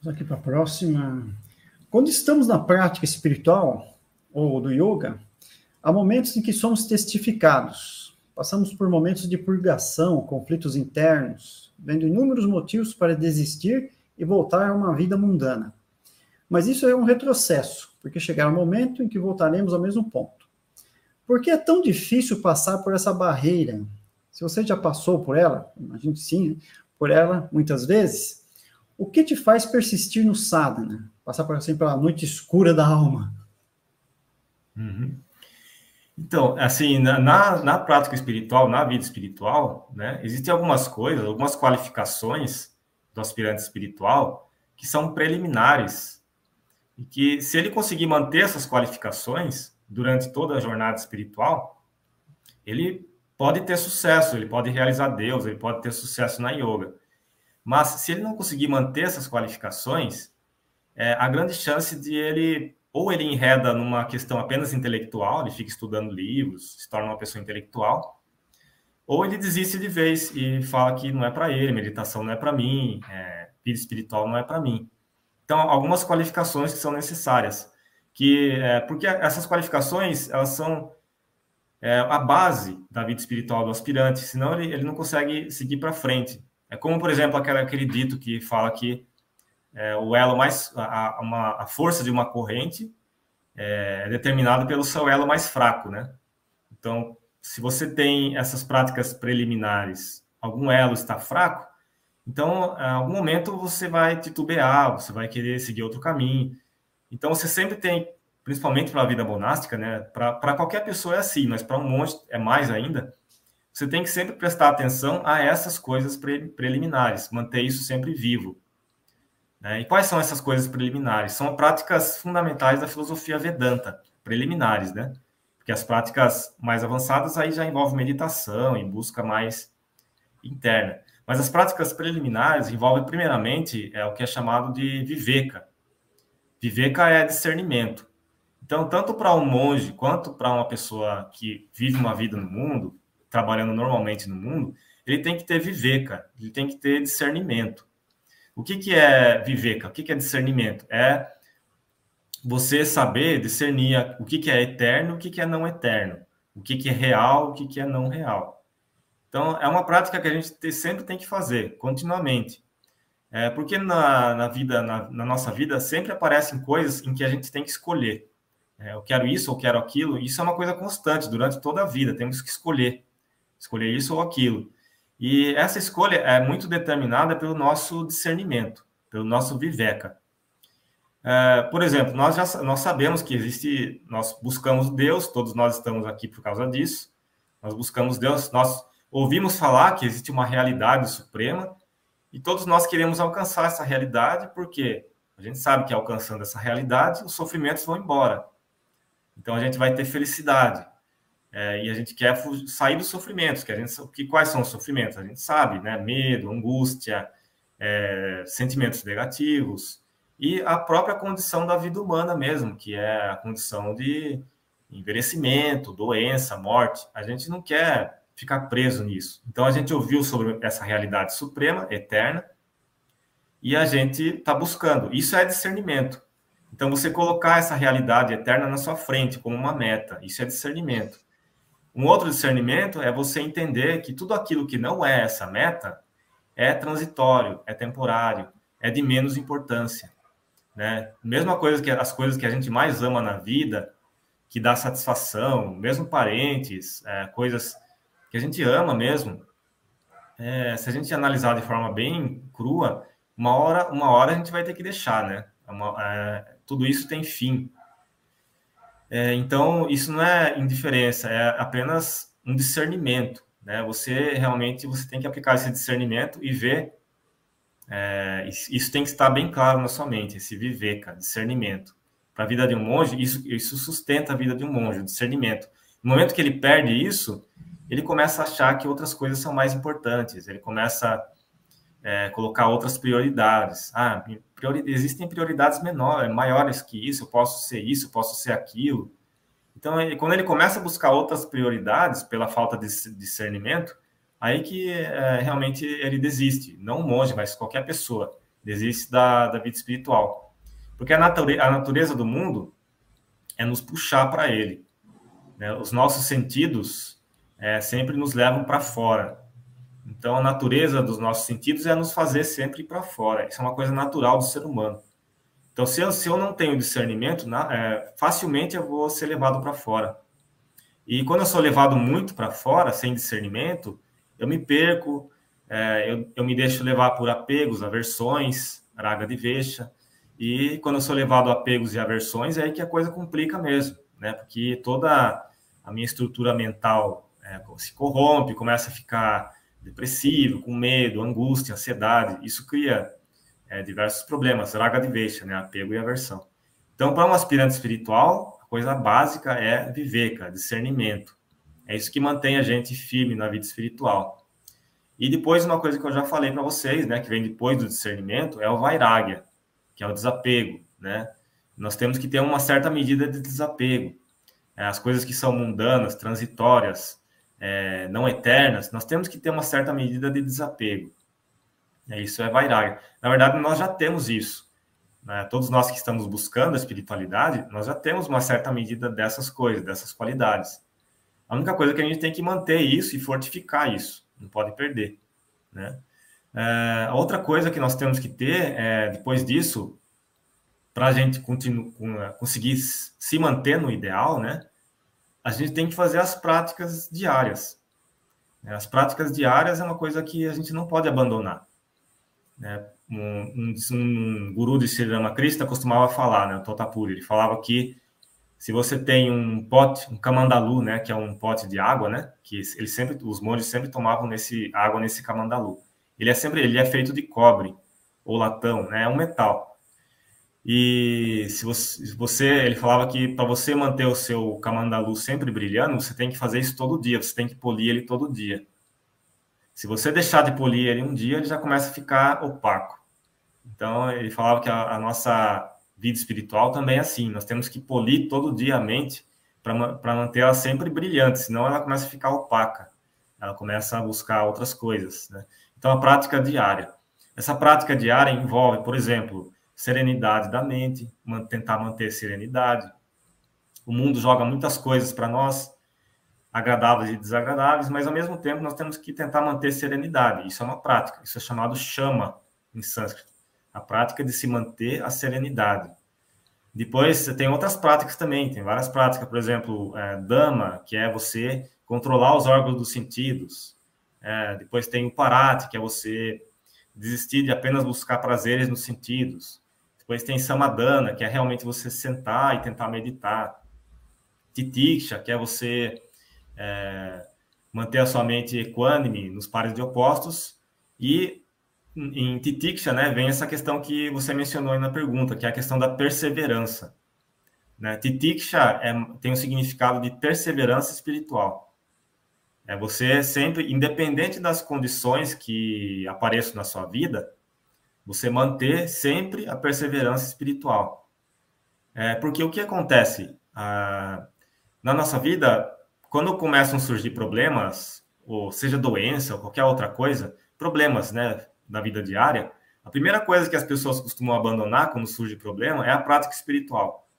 Vamos aqui para a próxima. Quando estamos na prática espiritual ou do yoga, há momentos em que somos testificados. Passamos por momentos de purgação, conflitos internos, vendo inúmeros motivos para desistir e voltar a uma vida mundana. Mas isso é um retrocesso, porque chegará um momento em que voltaremos ao mesmo ponto. Por que é tão difícil passar por essa barreira? Se você já passou por ela, imagino que sim, por ela muitas vezes, o que te faz persistir no sadhana? Passar por assim pela noite escura da alma? Uhum. Então, assim, na prática espiritual, na vida espiritual, né, existem algumas coisas, algumas qualificações do aspirante espiritual que são preliminares e que, se ele conseguir manter essas qualificações durante toda a jornada espiritual, ele pode ter sucesso, ele pode realizar Deus, ele pode ter sucesso na yoga. Mas, se ele não conseguir manter essas qualificações, a grande chance de ele, ou ele enreda numa questão apenas intelectual, ele fica estudando livros, se torna uma pessoa intelectual, ou ele desiste de vez e fala que não é para ele, meditação não é para mim, vida espiritual não é para mim. Então, algumas qualificações que são necessárias, porque essas qualificações, elas são a base da vida espiritual do aspirante, senão ele não consegue seguir para frente. É como, por exemplo, aquele dito que fala que o elo mais, a força de uma corrente é determinada pelo seu elo mais fraco, né? Então, se você tem essas práticas preliminares, algum elo está fraco, então, em algum momento você vai titubear, você vai querer seguir outro caminho. Então, você sempre tem, principalmente para a vida monástica, né? Para qualquer pessoa é assim, mas para um monge é mais ainda. Você tem que sempre prestar atenção a essas coisas preliminares, manter isso sempre vivo. Né? E quais são essas coisas preliminares? São práticas fundamentais da filosofia Vedanta, preliminares, né? Porque as práticas mais avançadas aí já envolvem meditação e busca mais interna. Mas as práticas preliminares envolvem, primeiramente, o que é chamado de viveka. Viveka é discernimento. Então, tanto para um monge quanto para uma pessoa que vive uma vida no mundo, trabalhando normalmente no mundo, ele tem que ter viveka, ele tem que ter discernimento. O que é viveka? O que é discernimento? É você saber discernir o que é eterno, o que é não eterno, o que é real, o que é não real. Então, é uma prática que a gente sempre tem que fazer, continuamente. Porque na nossa vida, sempre aparecem coisas em que a gente tem que escolher. Eu quero isso ou quero aquilo. Isso é uma coisa constante durante toda a vida. Temos que escolher isso ou aquilo. E essa escolha é muito determinada pelo nosso discernimento, pelo nosso viveka. Por exemplo, nós sabemos que existe, nós buscamos Deus, todos nós estamos aqui por causa disso. Nós buscamos Deus, nós ouvimos falar que existe uma realidade suprema e todos nós queremos alcançar essa realidade porque a gente sabe que alcançando essa realidade, os sofrimentos vão embora. Então a gente vai ter felicidade. E a gente quer sair dos sofrimentos, quais são os sofrimentos? A gente sabe, né? Medo, angústia, sentimentos negativos e a própria condição da vida humana mesmo, que é a condição de envelhecimento, doença, morte. A gente não quer ficar preso nisso. Então a gente ouviu sobre essa realidade suprema, eterna, e a gente está buscando. Isso é discernimento. Então você colocar essa realidade eterna na sua frente como uma meta, isso é discernimento. Um outro discernimento é você entender que tudo aquilo que não é essa meta é transitório, é temporário, é de menos importância, né? Mesma coisa que as coisas que a gente mais ama na vida, que dá satisfação, mesmo parentes, coisas que a gente ama mesmo, se a gente analisar de forma bem crua, uma hora a gente vai ter que deixar, né? Tudo isso tem fim. Então, isso não é indiferença, é apenas um discernimento, né? Você tem que aplicar esse discernimento e ver. Isso tem que estar bem claro na sua mente, esse viveka, discernimento. Para a vida de um monge, isso sustenta a vida de um monge, o discernimento. No momento que ele perde isso, ele começa a achar que outras coisas são mais importantes, ele começa a colocar outras prioridades. Existem prioridades maiores que isso, eu posso ser aquilo. Então, quando ele começa a buscar outras prioridades pela falta de discernimento, aí que realmente ele desiste. Não um monge, mas qualquer pessoa desiste da vida espiritual. Porque a natureza do mundo é nos puxar para ele, né? Os nossos sentidos sempre nos levam para fora. Então, a natureza dos nossos sentidos é nos fazer sempre para fora. Isso é uma coisa natural do ser humano. Então, se eu não tenho discernimento, facilmente eu vou ser levado para fora. E quando eu sou levado muito para fora, sem discernimento, eu me perco, eu me deixo levar por apegos, aversões, raga de vexa. E quando eu sou levado a apegos e aversões, é aí que a coisa complica mesmo, né? Porque toda a minha estrutura mental se corrompe, começa a ficar depressivo, com medo, angústia, ansiedade. Isso cria diversos problemas, raga de vexa, né? Apego e aversão. Então, para um aspirante espiritual, a coisa básica é viveka, discernimento. É isso que mantém a gente firme na vida espiritual. E depois, uma coisa que eu já falei para vocês, né, que vem depois do discernimento, é o vairagya, que é o desapego, né? Nós temos que ter uma certa medida de desapego. As coisas que são mundanas, transitórias, não eternas, nós temos que ter uma certa medida de desapego. Isso é vairagya. Na verdade, nós já temos isso, né? Todos nós que estamos buscando a espiritualidade, nós já temos uma certa medida dessas coisas, dessas qualidades. A única coisa é que a gente tem que manter isso e fortificar isso, não pode perder, né? A outra coisa que nós temos que ter, depois disso, para a gente conseguir se manter no ideal, né? A gente tem que fazer as práticas diárias. As práticas diárias é uma coisa que a gente não pode abandonar. Um guru de Sri Ramakrishna costumava falar, né, o Totapuri, ele falava que se você tem um pote, um kamandalu, né, que é um pote de água, né, que os monges sempre tomavam água nesse kamandalu. Ele é feito de cobre ou latão, né, é um metal. E ele falava que para você manter o seu kamandalu sempre brilhando, você tem que fazer isso todo dia, você tem que polir ele todo dia. Se você deixar de polir ele um dia, ele já começa a ficar opaco. Então, ele falava que a nossa vida espiritual também é assim. Nós temos que polir todo dia a mente para manter ela sempre brilhante, senão ela começa a ficar opaca. Ela começa a buscar outras coisas, né? Então, a prática diária. Essa prática diária envolve, por exemplo, serenidade da mente, tentar manter serenidade. O mundo joga muitas coisas para nós, agradáveis e desagradáveis, mas ao mesmo tempo nós temos que tentar manter serenidade. Isso é uma prática, isso é chamado chama em sânscrito, a prática de se manter a serenidade. Depois você tem outras práticas também, tem várias práticas, por exemplo, dama, que é você controlar os órgãos dos sentidos. Depois tem o parati, que é você desistir de apenas buscar prazeres nos sentidos. Depois tem samadhana, que é realmente você sentar e tentar meditar. Titiksha, que é você manter a sua mente equânime nos pares de opostos. E em Titiksha, né, vem essa questão que você mencionou aí na pergunta, que é a questão da perseverança, né? Titiksha tem um significado de perseverança espiritual. Você sempre, independente das condições que apareçam na sua vida, você manter sempre a perseverança espiritual. Porque o que acontece? Na nossa vida, quando começam a surgir problemas, ou seja doença, ou qualquer outra coisa, problemas, né, da vida diária, a primeira coisa que as pessoas costumam abandonar quando surge problema é a prática espiritual.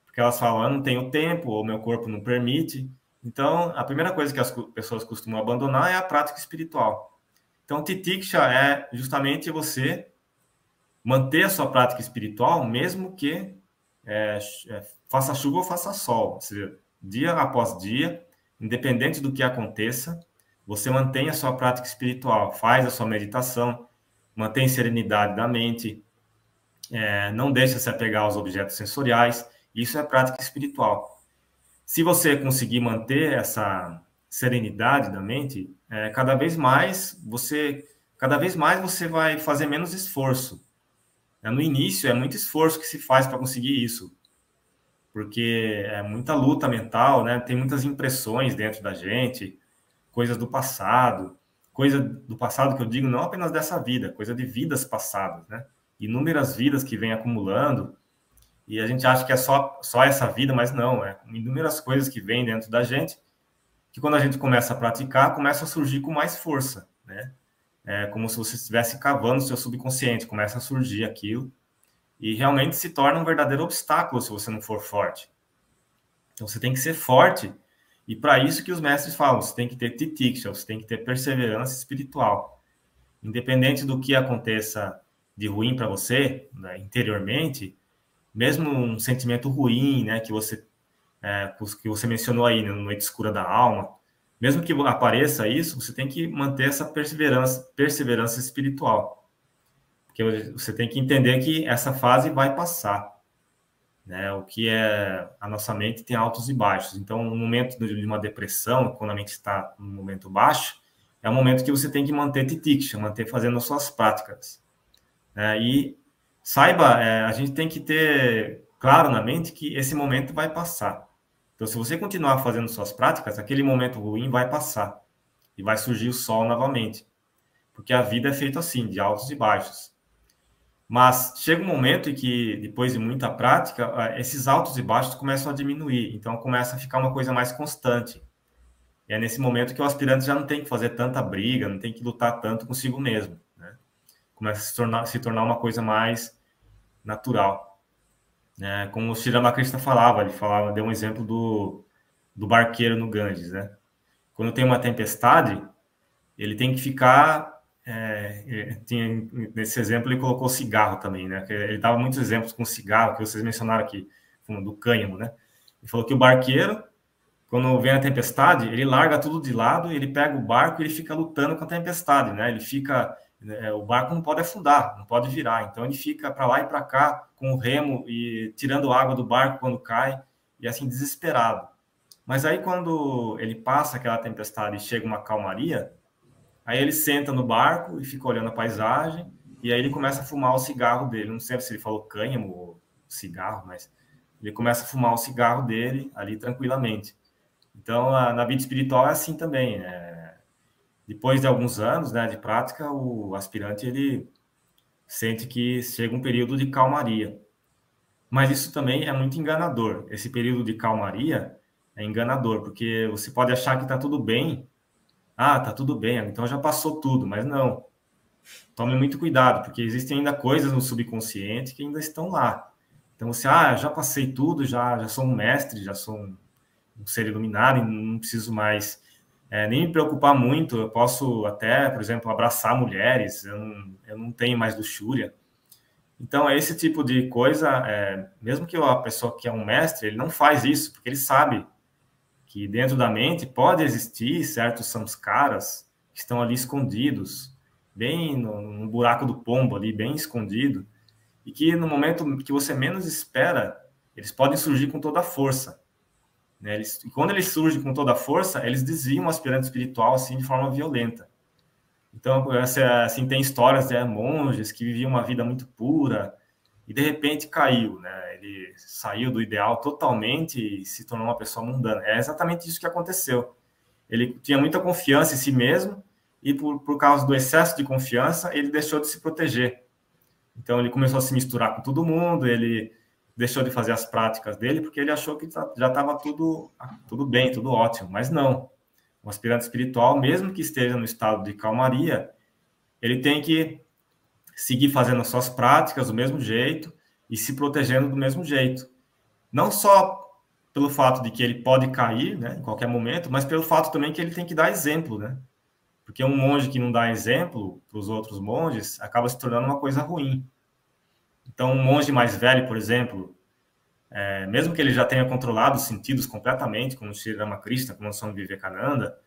Porque elas falam, eu não tenho tempo, ou meu corpo não permite. Então, a primeira coisa que as pessoas costumam abandonar é a prática espiritual. Então, Titiksha é justamente você manter a sua prática espiritual, mesmo que faça chuva ou faça sol. Ou seja, dia após dia, independente do que aconteça, você mantém a sua prática espiritual, faz a sua meditação, mantém serenidade da mente, não deixa se apegar aos objetos sensoriais. Isso é prática espiritual. Se você conseguir manter essa serenidade da mente, cada vez mais você vai fazer menos esforço. No início, é muito esforço que se faz para conseguir isso, porque é muita luta mental, né? Tem muitas impressões dentro da gente, coisa do passado que eu digo não apenas dessa vida, coisa de vidas passadas, né? Inúmeras vidas que vem acumulando, e a gente acha que é só essa vida, mas não, inúmeras coisas que vêm dentro da gente, que quando a gente começa a praticar, começa a surgir com mais força, né? é como se você estivesse cavando o seu subconsciente, começa a surgir aquilo, e realmente se torna um verdadeiro obstáculo se você não for forte. Então você tem que ser forte, e para isso que os mestres falam, você tem que ter titiksha, você tem que ter perseverança espiritual. Independente do que aconteça de ruim para você, né, interiormente, mesmo um sentimento ruim, né, que você mencionou aí, né, no Noite Escura da Alma, mesmo que apareça isso, você tem que manter essa perseverança espiritual. Porque você tem que entender que essa fase vai passar, né? O que é a nossa mente tem altos e baixos. Então, no momento de uma depressão, quando a mente está no momento baixo, é um momento que você tem que manter titiksha, manter fazendo as suas práticas, né? E saiba, a gente tem que ter claro na mente que esse momento vai passar. Então, se você continuar fazendo suas práticas, aquele momento ruim vai passar e vai surgir o sol novamente, porque a vida é feita assim, de altos e baixos. Mas chega um momento em que, depois de muita prática, esses altos e baixos começam a diminuir, então começa a ficar uma coisa mais constante. E é nesse momento que o aspirante já não tem que fazer tanta briga, não tem que lutar tanto consigo mesmo, né? Começa a se tornar uma coisa mais natural. Como o Sri Ramakrishna falava, deu um exemplo do barqueiro no Ganges, né? Quando tem uma tempestade, ele tem que ficar... nesse exemplo ele colocou cigarro também, né? Ele dava muitos exemplos com cigarro, que vocês mencionaram aqui, do cânhamo, né? Ele falou que o barqueiro, quando vem a tempestade, ele larga tudo de lado, ele pega o barco e ele fica lutando com a tempestade, né? O barco não pode afundar, não pode virar, então ele fica para lá e para cá com o remo e tirando água do barco quando cai, e assim, desesperado. Mas aí quando ele passa aquela tempestade e chega uma calmaria, aí ele senta no barco e fica olhando a paisagem, e aí ele começa a fumar o cigarro dele. Não sei se ele falou cânhamo ou cigarro, mas ele começa a fumar o cigarro dele ali tranquilamente. Então, na vida espiritual é assim também. Depois de alguns anos, né, de prática, o aspirante ele sente que chega um período de calmaria. Mas isso também é muito enganador. Esse período de calmaria é enganador, porque você pode achar que está tudo bem. Ah, tá tudo bem, então já passou tudo, mas não. Tome muito cuidado, porque existem ainda coisas no subconsciente que ainda estão lá. Então você, já passei tudo, já sou um mestre, já sou um ser iluminado, e não preciso mais nem me preocupar muito. Eu posso até, por exemplo, abraçar mulheres, eu não tenho mais luxúria. Então, esse tipo de coisa, mesmo que a pessoa que é um mestre, ele não faz isso, porque ele sabe que dentro da mente pode existir certos samskaras que estão ali escondidos, bem no buraco do pombo ali, bem escondido, e que no momento que você menos espera, eles podem surgir com toda a força, né? E quando eles surgem com toda a força, eles desviam o aspirante espiritual assim de forma violenta. Então, assim, tem histórias de monges que viviam uma vida muito pura e de repente caiu, né? Ele saiu do ideal totalmente e se tornou uma pessoa mundana. É exatamente isso que aconteceu. Ele tinha muita confiança em si mesmo e por causa do excesso de confiança, ele deixou de se proteger. Então, ele começou a se misturar com todo mundo, ele deixou de fazer as práticas dele porque ele achou que já estava tudo bem, tudo ótimo. Mas não. O aspirante espiritual, mesmo que esteja no estado de calmaria, ele tem que seguir fazendo as suas práticas do mesmo jeito e se protegendo do mesmo jeito. Não só pelo fato de que ele pode cair, né, em qualquer momento, mas pelo fato também que ele tem que dar exemplo, né? Porque um monge que não dá exemplo para os outros monges acaba se tornando uma coisa ruim. Então, um monge mais velho, por exemplo, mesmo que ele já tenha controlado os sentidos completamente, como o Sri Ramakrishna, como o Swami Vivekananda,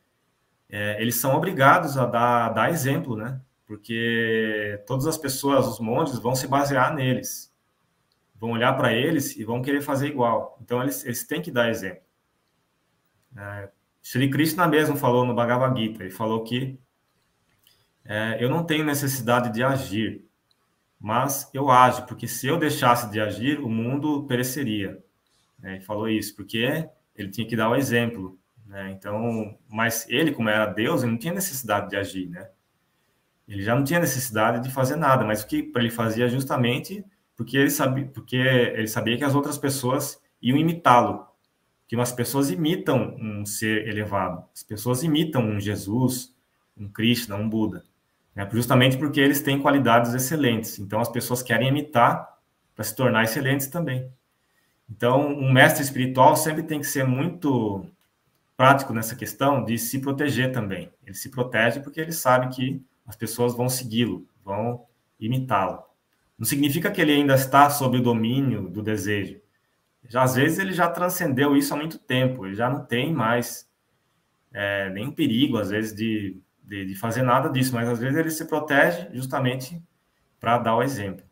eles são obrigados a dar exemplo, né? Porque todas as pessoas, os monges, vão se basear neles, vão olhar para eles e vão querer fazer igual. Então, eles têm que dar exemplo. Shri Krishna mesmo falou no Bhagavad Gita, ele falou que eu não tenho necessidade de agir, mas eu ajo, porque se eu deixasse de agir, o mundo pereceria. Ele falou isso, porque ele tinha que dar o exemplo, né? Então, mas ele, como era Deus, ele não tinha necessidade de agir, né? Ele já não tinha necessidade de fazer nada, mas o que ele fazia justamente porque ele sabia que as outras pessoas iam imitá-lo, que as pessoas imitam um ser elevado, as pessoas imitam um Jesus, um Krishna, um Buda. né? Justamente porque eles têm qualidades excelentes. Então, as pessoas querem imitar para se tornar excelentes também. Então, um mestre espiritual sempre tem que ser muito prático nessa questão de se proteger também. Ele se protege porque ele sabe que as pessoas vão segui-lo, vão imitá-lo. Não significa que ele ainda está sob o domínio do desejo. Às vezes ele já transcendeu isso há muito tempo, ele já não tem mais nenhum perigo, às vezes, de fazer nada disso, mas às vezes ele se protege justamente para dar o exemplo.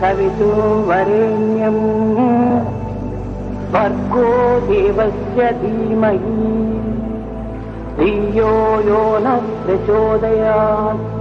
तत्सवितुर्वरेण्यं भर्गो देवस्य धीमहि धियो यो नः प्रचोदयात्